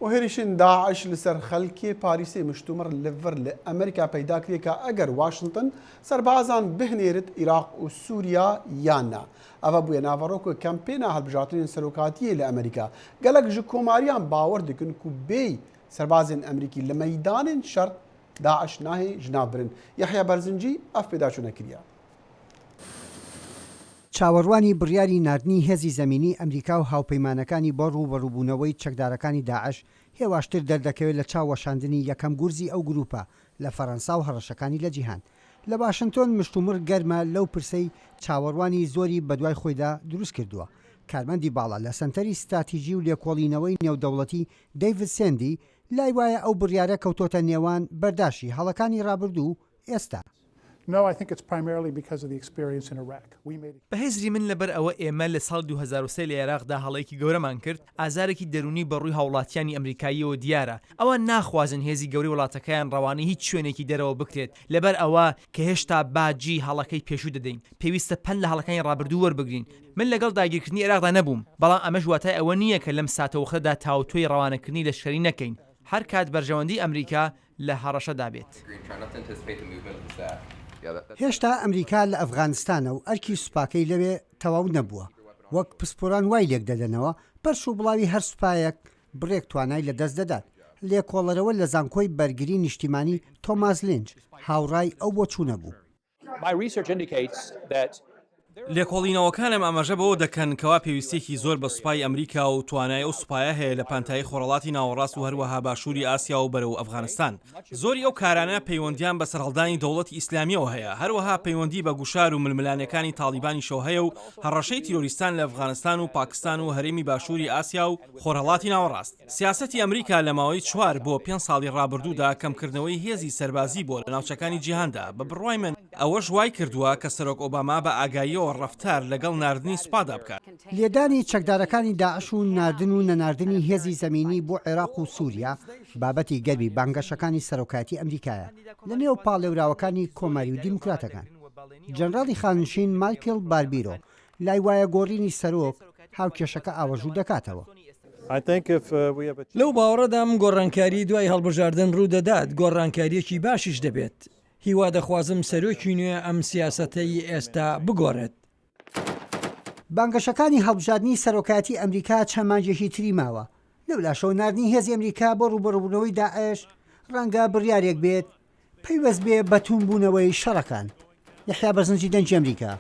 وهريشن داعش لسر خلكي باريسي مشتمر لفر لأمريكا پیدا کری که اگر واشنطن سربازان بهنیرد عراق و سوریا یانا. اوه بوی ناوروک کمپینا هلبجاترین سروکاتیه لأمریکا. گلک جو کوماریان باور دکن که بی سربازین امریکی لمیدان شرط داعش ناهی جناب برن. یحیی برزنجی اف پیدا چونه کریا. چاوەڕوانی بڕیاری ناردنی هێزی زەمینی ئەمریکا و هاوپەیمانەکانی بۆ ڕووبەڕووبوونەوەی چەکدارەکانی داعش هێواشتر دەردەکەوێت لە چاوەشاندنی یەکەم گورزی ئەو گروپە لە فەڕەنسا و هەڕەشەکانی لە جیهان. لە واشنتۆن مشتومڕ گەرمە لەو پرسەی چاوەڕوانی زۆری بەدوای خۆیدا دروست کردووە. کارمەندی باڵا لە سەنتەری ستراتیژی و لێکۆڵینەوەی نێودەوڵەتی دەیڤد سێندی لای وایە ئەو بڕیارە کەوتۆتە نێوان بەرداشی هەڵەکانی ڕابردوو ئێستا. No, I think it's primarily because of the experience in Iraq. بەهێزری من لەبەر ئەوە ئێمە لە ساڵ 2003 لە عێراقدا هەڵەیەکی گەورەمان کرد ئازارێکی دەرونی بەڕووی هاوڵاتیانی ئەمریکاییەوە دیارە ئەوە ناخوازن هێزی گەوری وڵاتەکەیان ڕەوانەی هیچ شوێنێکی دەرەوە بکرێت لەبەر ئەوە کە هێشتا باجی هەڵەکەی پێشوو دەدەین پێویستە پەن لە هەڵەکانی ڕابردوو وەربگرین من لەگەڵ داگیرکردنی عێراقدا نەبووم بەڵام ئەمەش واتای ئەوە نییە کە لەم ساتەوەخەدا تاوتوی ڕەوانەکردنی لەشکری نەکەین هەر کات بەرژەوەندی ئەمریکا لە هەڕەشەدا بێت. هێشتا ئەمریکا لە ئەفغانستانە و ئەرکی سوپاکەی لەوێ تەواو نەبووە وەک پسپۆران وای لێک دەدەنەوە پەرش و بڵاوی هەر سوپایەک بڕێک توانای لەدەست دەدات لێکۆڵەرەوە لە زانکۆی بەرگری نیشتیمانی تۆماس لینچ هاوڕای ئەو بۆ چوونە بوو. لێکۆڵینەوەکانم ئاماژە بەوە دەکەن کەوا پێویستێکی زۆر بە سوپای ئەمریکا و توانای ئەو سوپایە هەیە لە پانتایی خۆرەڵاتی ناوەڕاست و هەروەها باشووری ئاسیا و بەرەو ئەفغانستان زۆری ئەو کارانە پەیوەندیان بە سەرهەڵدانی دەوڵەتی ئیسلامیەوە هەیە هەروەها پەیوەندی بە گوشار و ململانەکانی تاڵیبانی شەو هەیە و هەڕەشەی تیرۆریستان لە ئەفغانستان و پاکستان و هەرێمی باشووری ئاسیا و خۆرهەڵاتی ناوەڕاست سیاسەتی ئەمریکا لە ماوەی 4 بۆ 5 ساڵی ڕابردوودا کەمکردنەوەی هێزی سەربازی بۆ لە ناوچەکانی جیهاندا بە بڕوای من ئەوەش وای کردووە کە سەرۆک ئۆباما بە ئاگاییەوە ڕەفتار لەگەڵ ناردنی سوپادا بکات. لێدانی چەکدارەکانی داعش و ناردن و نەناردنی هێزی زەمینی بۆ عێراق و سووریا بابەتی گەرمی بانگەشەکانی سەرۆکاتی ئەمریکایە لە نێو پاڵێوراوەکانی کۆماری و دیموکراتەکان. جەنراڵی خانشین مایکل باربیرۆ لای وایە گۆڕینی سەرۆک هاوکێشەکە ئاوەژوو دەکاتەوە. لەو باوەڕەدام گۆڕانکاری دوای هەڵبژاردن ڕوودەدات گۆڕانکاریەکی باشیش دەبێت. هیوا دەخوازم سەرۆکی نوێ ئەم سیاسەتەی ئێستا بگۆڕێت. بانگەشەکانی هەڵبژاردننی سەرۆکاتی ئەمریکا چەمانجێکی تری ماوە لەولاشەوە ناردنی هێزی ئەمریکا بۆ ڕوبەڕووبوونەوەی داعش ڕەنگە بڕیارێک بێت پەیوەست بێ بە توونبوونەوەی شەڕەکان. یحیی بەرزنجی دەنگی ئەمریکا.